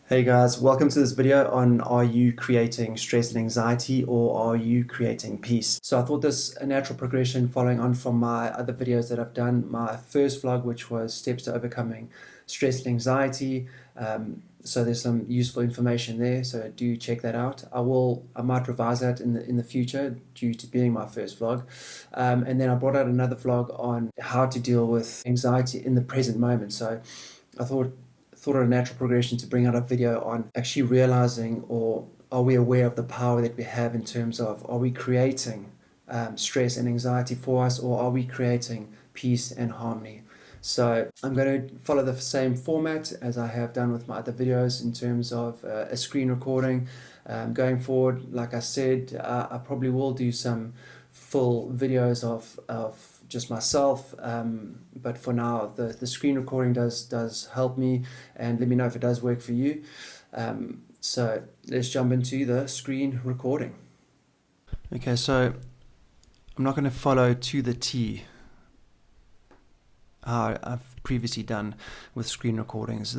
Hey guys, welcome to this video on are you creating stress and anxiety or are you creating peace? So I thought this a natural progression following on from my other videos that I've done. My first vlog, which was steps to overcoming stress and anxiety. So there's some useful information there, so do check that out. I might revise that in the future due to being my first vlog. And then I brought out another vlog on how to deal with anxiety in the present moment. So I thought it a natural progression to bring out a video on actually realizing, or are we aware of the power that we have in terms of, are we creating stress and anxiety for us, or are we creating peace and harmony? So I'm going to follow the same format as I have done with my other videos in terms of a screen recording. Going forward, like I said, I probably will do some full videos of just myself, but for now the screen recording does help me, and let me know if it does work for you. So let's jump into the screen recording. Okay, so I'm not going to follow to the T how I've previously done with screen recordings.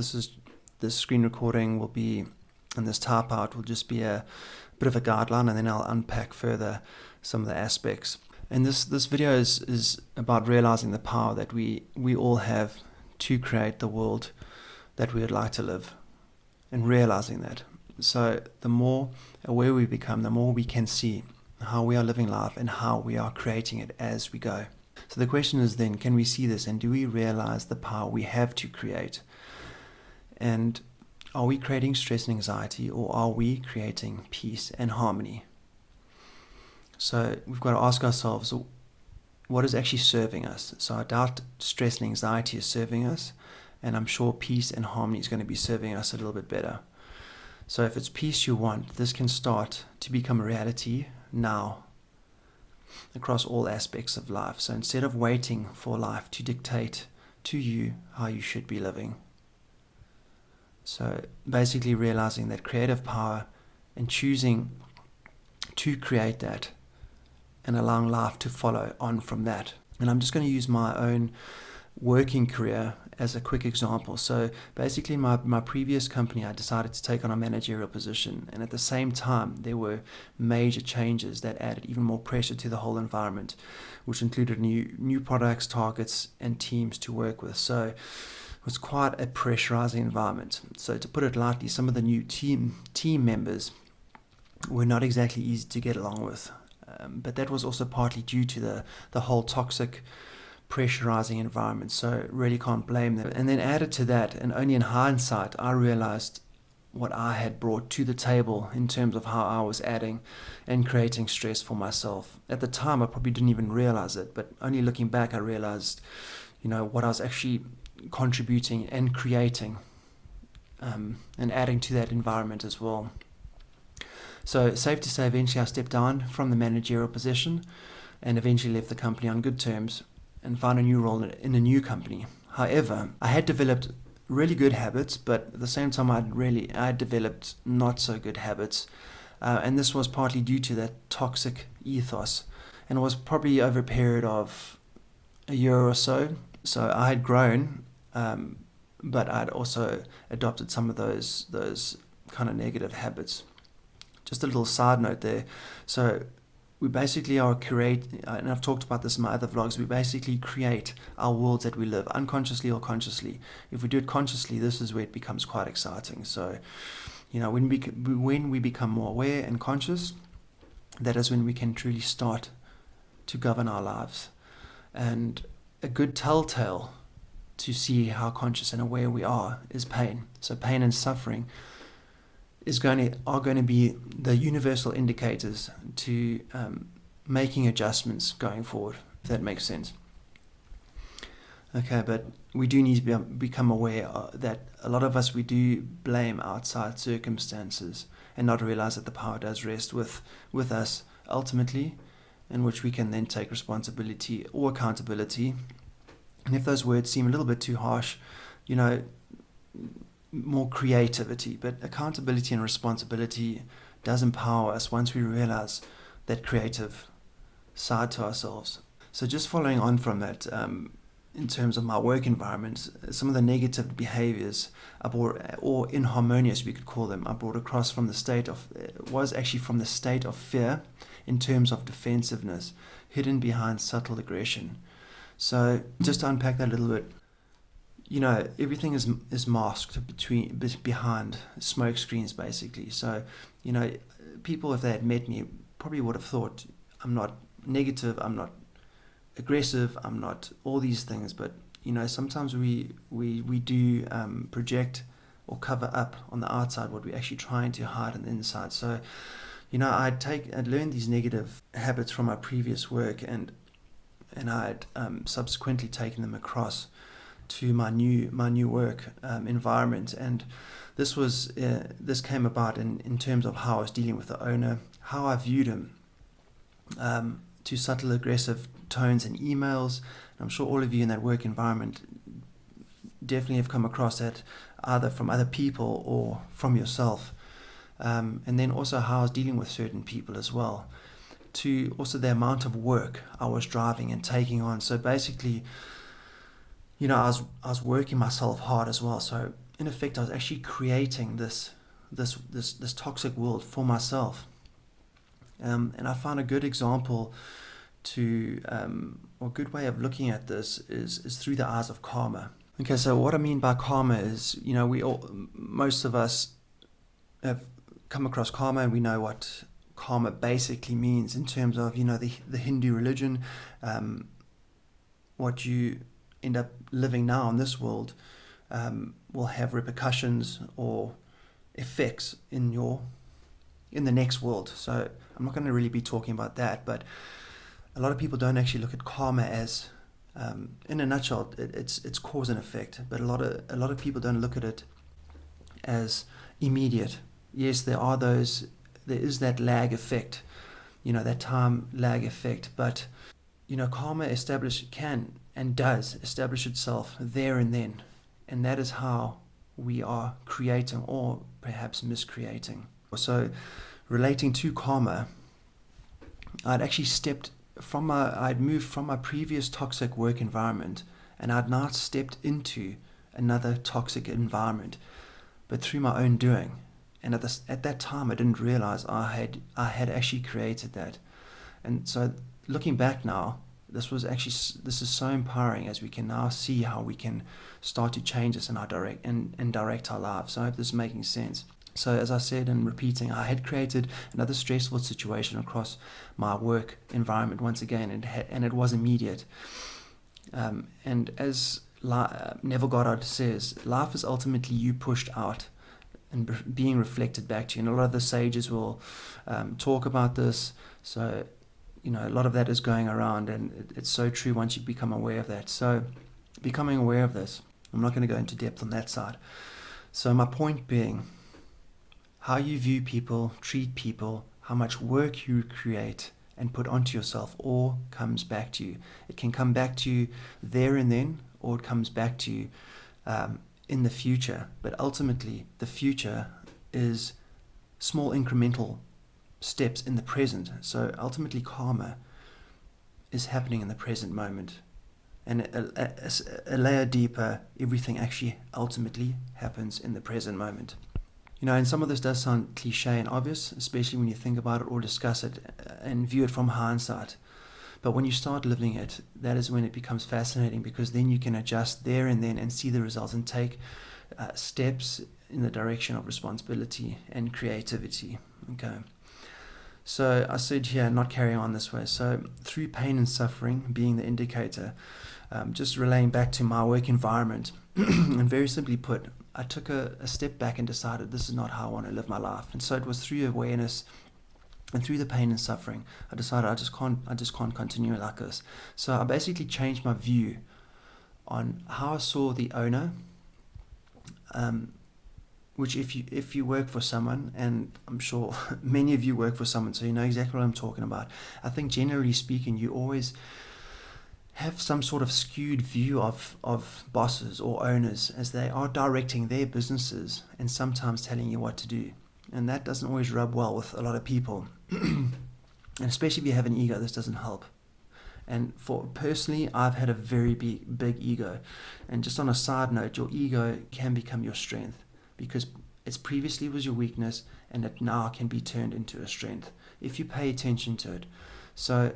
This screen recording will be, and this type out will just be a bit of a guideline, and then I'll unpack further some of the aspects. And this video is about realizing the power that we all have to create the world that we would like to live, and realizing that. So the more aware we become, the more we can see how we are living life and how we are creating it as we go. So the question is then, can we see this, and do we realize the power we have to create? And are we creating stress and anxiety, or are we creating peace and harmony? So we've got to ask ourselves, what is actually serving us? So I doubt stress and anxiety is serving us, and I'm sure peace and harmony is going to be serving us a little bit better. So if it's peace you want, this can start to become a reality now across all aspects of life. So instead of waiting for life to dictate to you how you should be living. So basically realizing that creative power and choosing to create that, and allowing life to follow on from that. And I'm just going to use my own working career as a quick example. So basically my previous company, I decided to take on a managerial position, and at the same time there were major changes that added even more pressure to the whole environment, which included new products, targets and teams to work with. So it was quite a pressurizing environment. So to put it lightly, some of the new team members were not exactly easy to get along with. But that was also partly due to the whole toxic, pressurizing environment. So really can't blame them. And then added to that, and only in hindsight, I realized what I had brought to the table in terms of how I was adding and creating stress for myself. At the time, I probably didn't even realize it, but only looking back, I realized, what I was actually contributing and creating, and adding to that environment as well. So safe to say, eventually I stepped down from the managerial position and eventually left the company on good terms and found a new role in a new company. However, I had developed really good habits, but at the same time I had developed not so good habits. And this was partly due to that toxic ethos. And it was probably over a period of a year or so. So I had grown, but I'd also adopted some of those kind of negative habits. Just a little side note there. So we basically and I've talked about this in my other vlogs, we basically create our worlds that we live, unconsciously or consciously. If we do it consciously, this is where it becomes quite exciting. So, when we become more aware and conscious, that is when we can truly start to govern our lives. And a good telltale to see how conscious and aware we are is pain. So pain and suffering are going to be the universal indicators to making adjustments going forward, if that makes sense. Okay, but we do need to become aware that a lot of us, we do blame outside circumstances and not realize that the power does rest with us ultimately, in which we can then take responsibility or accountability. And if those words seem a little bit too harsh, more creativity, but accountability and responsibility does empower us once we realize that creative side to ourselves. So just following on from that, in terms of my work environment, some of the negative behaviors I brought, or inharmonious we could call them, I brought across from the state of, was actually from the state of fear in terms of defensiveness, hidden behind subtle aggression. So just to unpack that a little bit, everything is masked behind smoke screens, basically. So, people, if they had met me, probably would have thought I'm not negative, I'm not aggressive, I'm not all these things. But sometimes we do project or cover up on the outside what we're actually trying to hide on the inside. So, I'd learned these negative habits from my previous work, and I'd subsequently taken them across to my new work environment. And this came about in terms of how I was dealing with the owner, how I viewed him, to subtle aggressive tones and emails. I'm sure all of you in that work environment definitely have come across that, either from other people or from yourself. And then also how I was dealing with certain people as well, to also the amount of work I was driving and taking on. So basically, I was working myself hard as well. So in effect, I was actually creating this toxic world for myself. And I found a good example or a good way of looking at this is through the eyes of karma. Okay, so what I mean by karma is, most of us have come across karma, and we know what karma basically means in terms of, the Hindu religion. What you end up living now in this world will have repercussions or effects in the next world. So I'm not going to really be talking about that, but a lot of people don't actually look at karma as, in a nutshell, it's cause and effect. But a lot of people don't look at it as immediate. Yes, there is that lag effect, that time lag effect. But karma can and does establish itself there and then, and that is how we are creating, or perhaps miscreating. So, relating to karma, I'd moved from my previous toxic work environment, and I'd now stepped into another toxic environment, but through my own doing. And at that time, I didn't realize I had actually created that. And so, looking back now, this is so empowering, as we can now see how we can start to change this and direct our lives. So I hope this is making sense. So as I said and repeating, I had created another stressful situation across my work environment once again, and it was immediate. And as Neville Goddard says, life is ultimately you pushed out and being reflected back to you. And a lot of the sages will talk about this. So a lot of that is going around, and it's so true once you become aware of that. So becoming aware of this, I'm not going to go into depth on that side. So my point being, how you view people, treat people, how much work you create and put onto yourself, all comes back to you. It can come back to you there and then, or it comes back to you in the future. But ultimately, the future is small incremental steps in the present. So ultimately, karma is happening in the present moment. And a layer deeper, everything actually ultimately happens in the present moment. And some of this does sound cliche and obvious, especially when you think about it or discuss it and view it from hindsight. But when you start living it, that is when it becomes fascinating, because then you can adjust there and then and see the results and take steps in the direction of responsibility and creativity. Okay. So I said here, not carrying on this way. So through pain and suffering being the indicator, just relaying back to my work environment, and very simply put, I took a step back and decided this is not how I want to live my life. And so it was through awareness and through the pain and suffering, I decided I just can't continue like this. So I basically changed my view on how I saw the owner, which if you work for someone, and I'm sure many of you work for someone, so you know exactly what I'm talking about. I think generally speaking, you always have some sort of skewed view of bosses or owners, as they are directing their businesses and sometimes telling you what to do. And that doesn't always rub well with a lot of people. And especially if you have an ego, this doesn't help. And for personally, I've had a very big ego. And just on a side note, your ego can become your strength, because it previously was your weakness, and it now can be turned into a strength if you pay attention to it. So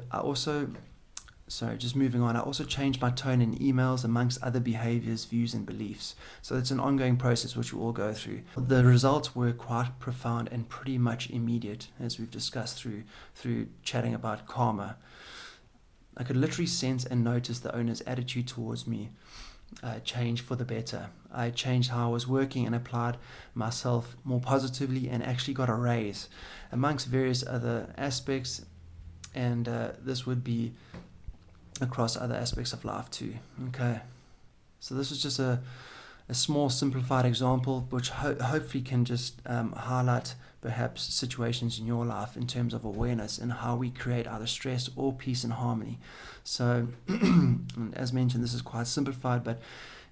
just moving on, I also changed my tone in emails, amongst other behaviors, views, and beliefs. So it's an ongoing process which we all go through. The results were quite profound and pretty much immediate, as we've discussed through chatting about karma. I could literally sense and notice the owner's attitude towards me change for the better. I changed how I was working and applied myself more positively, and actually got a raise, amongst various other aspects. And this would be across other aspects of life too. Okay, so this is just a small simplified example which hopefully can just highlight perhaps situations in your life in terms of awareness and how we create either stress or peace and harmony. So as mentioned, this is quite simplified, but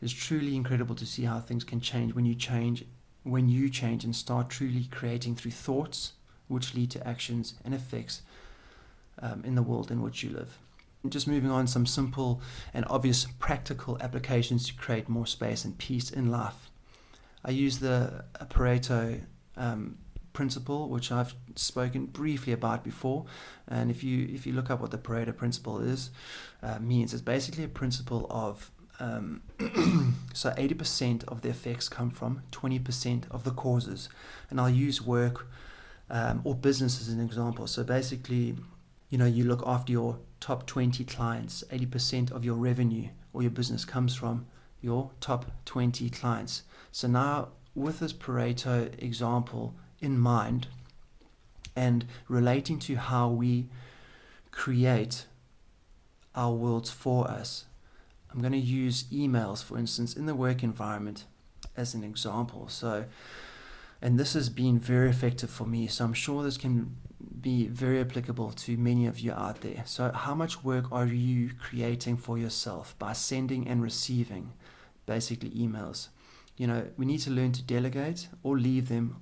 it's truly incredible to see how things can change when you change and start truly creating through thoughts, which lead to actions and effects in the world in which you live. Just moving on, some simple and obvious practical applications to create more space and peace in life. I use the Pareto Principle, which I've spoken briefly about before. And if you look up what the Pareto Principle means, it's basically a principle of so 80% of the effects come from 20% of the causes. And I'll use work or business as an example. So basically, you look after your top 20 clients. 80% of your revenue or your business comes from your top 20 clients. So now, with this Pareto example in mind, and relating to how we create our worlds for us, I'm going to use emails, for instance, in the work environment as an example. And this has been very effective for me, so I'm sure this can be very applicable to many of you out there. So how much work are you creating for yourself by sending and receiving basically emails? We need to learn to delegate or leave them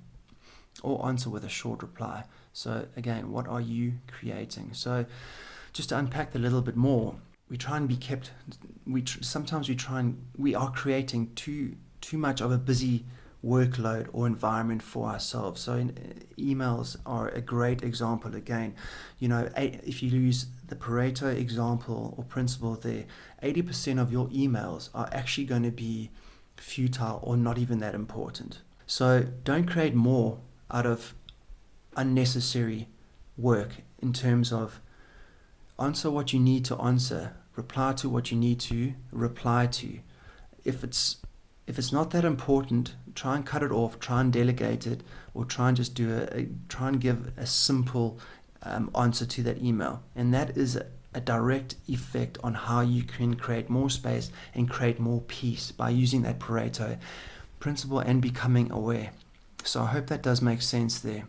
or answer with a short reply. So again, what are you creating? So just to unpack that a little bit more, we try and be kept, we are creating too much of a busy workload or environment for ourselves. So emails are a great example. Again, if you use the Pareto example or principle there, 80% of your emails are actually going to be futile or not even that important. So don't create more out of unnecessary work, in terms of answer what you need to answer, reply to what you need to reply to. If it's not that important, try and cut it off, try and delegate it, or try and just try and give a simple answer to that email. And that is a direct effect on how you can create more space and create more peace by using that Pareto principle and becoming aware. So I hope that does make sense there.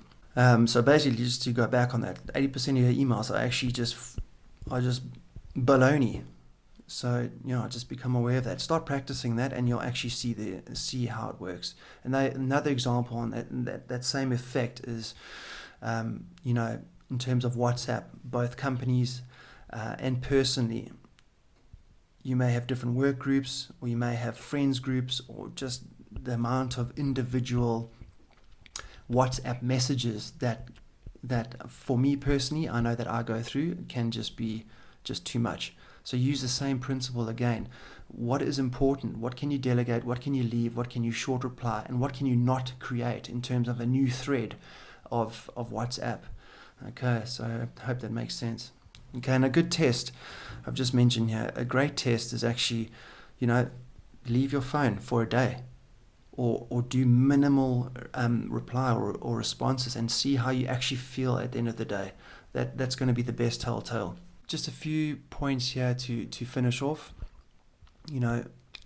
So basically, just to go back on that, 80% of your emails are actually just baloney. So just become aware of that. Start practicing that, and you'll actually see how it works. And another example on that same effect is, in terms of WhatsApp, both companies and personally, you may have different work groups, or you may have friends groups, or just the amount of individual WhatsApp messages that for me personally, I know that I go through, can just be too much. So use the same principle again. What is important? What can you delegate? What can you leave? What can you short reply? And what can you not create in terms of a new thread of WhatsApp? Okay, so I hope that makes sense. Okay, and a good test, I've just mentioned here, a great test is actually, leave your phone for a day, or do minimal reply or responses, and see how you actually feel at the end of the day. That's going to be the best telltale. Just a few points here to finish off.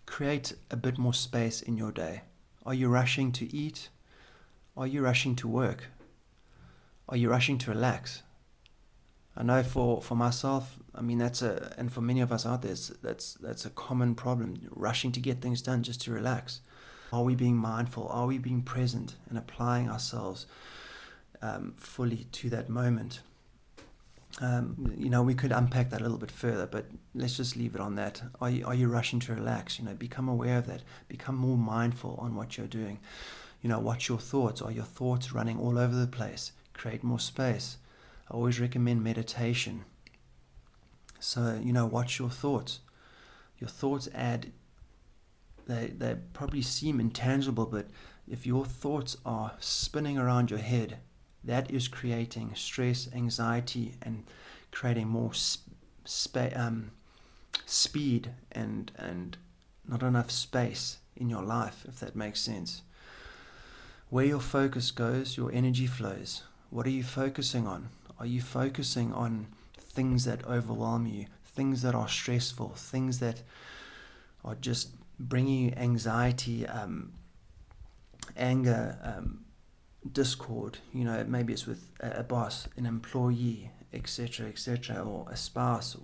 Create a bit more space in your day. Are you rushing to eat? Are you rushing to work? Are you rushing to relax? I know for myself, and for many of us out there, that's a common problem, rushing to get things done just to relax. Are we being mindful? Are we being present and applying ourselves fully to that moment? We could unpack that a little bit further, but let's just leave it on that. Are you rushing to relax? Become aware of that. Become more mindful on what you're doing. Watch your thoughts. Are your thoughts running all over the place? Create more space. I always recommend meditation. So, watch your thoughts. Your thoughts they probably seem intangible, but if your thoughts are spinning around your head, that is creating stress, anxiety, and creating more speed and not enough space in your life, if that makes sense. Where your focus goes, your energy flows. What are you focusing on? Are you focusing on things that overwhelm you, things that are stressful, things that are just bringing you anxiety, anger, discord? Maybe it's with a boss, an employee, etc., or a spouse.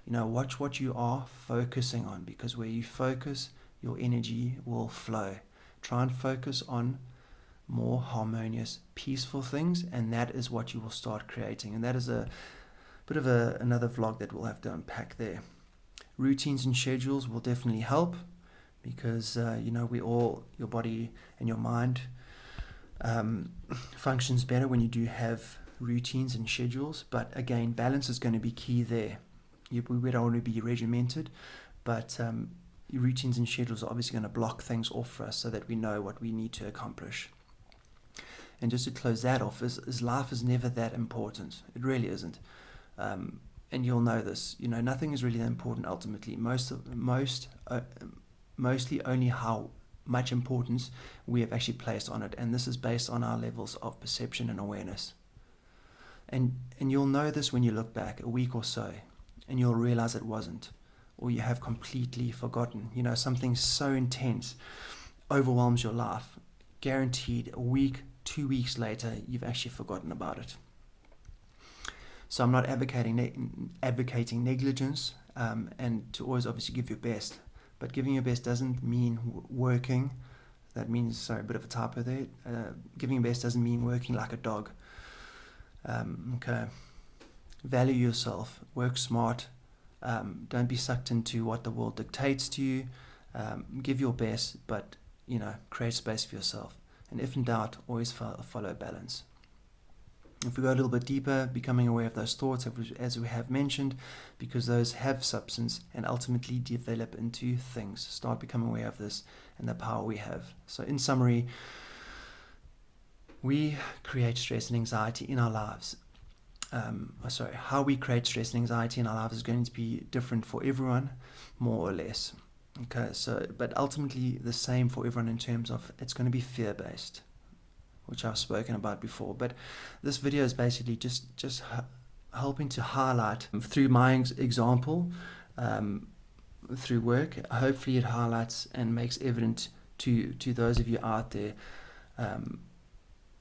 Watch what you are focusing on, because where you focus, your energy will flow. Try and focus on more harmonious, peaceful things, and that is what you will start creating. And that is a bit of another vlog that we'll have to unpack there. Routines and schedules will definitely help, because your body and your mind functions better when you do have routines and schedules. But again, balance is going to be key there. We don't want to be regimented, but routines and schedules are obviously going to block things off for us so that we know what we need to accomplish. And just to close that off, is life is never that important. It really isn't. And you'll know this. Nothing is really that important ultimately. Mostly only how much importance we have actually placed on it, and this is based on our levels of perception and awareness. And you'll know this when you look back a week or so, and you'll realize it wasn't, or you have completely forgotten. Something so intense overwhelms your life. Guaranteed, a week, 2 weeks later, you've actually forgotten about it. So I'm not advocating negligence, and to always obviously give your best. But giving your best doesn't mean working. That means, sorry, a bit of a typo there. Giving your best doesn't mean working like a dog. Okay. Value yourself. Work smart. Don't be sucked into what the world dictates to you. Give your best, but create space for yourself. And if in doubt, always follow balance. If we go a little bit deeper, becoming aware of those thoughts, as we have mentioned, because those have substance and ultimately develop into things. Start becoming aware of this and the power we have. So in summary, we create stress and anxiety in our lives. How we create stress and anxiety in our lives is going to be different for everyone, more or less. Okay, but ultimately the same for everyone in terms of it's going to be fear-based, which I've spoken about before. But this video is basically just helping to highlight through my example, through work. Hopefully it highlights and makes evident to those of you out there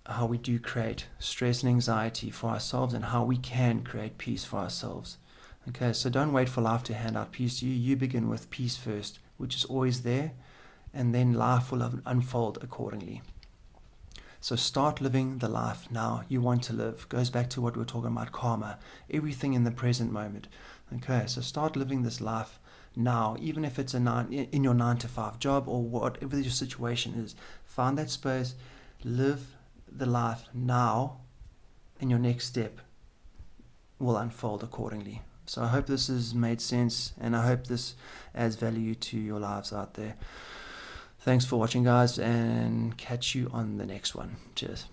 how we do create stress and anxiety for ourselves, and how we can create peace for ourselves. Okay, so don't wait for life to hand out peace to you. You begin with peace first, which is always there, and then life will unfold accordingly. So start living the life now you want to live. Goes back to what we were talking about, karma. Everything in the present moment. Okay, so start living this life now, even if it's in your 9-to-5 job or whatever your situation is. Find that space, live the life now, and your next step will unfold accordingly. So I hope this has made sense, and I hope this adds value to your lives out there. Thanks for watching, guys, and catch you on the next one. Cheers.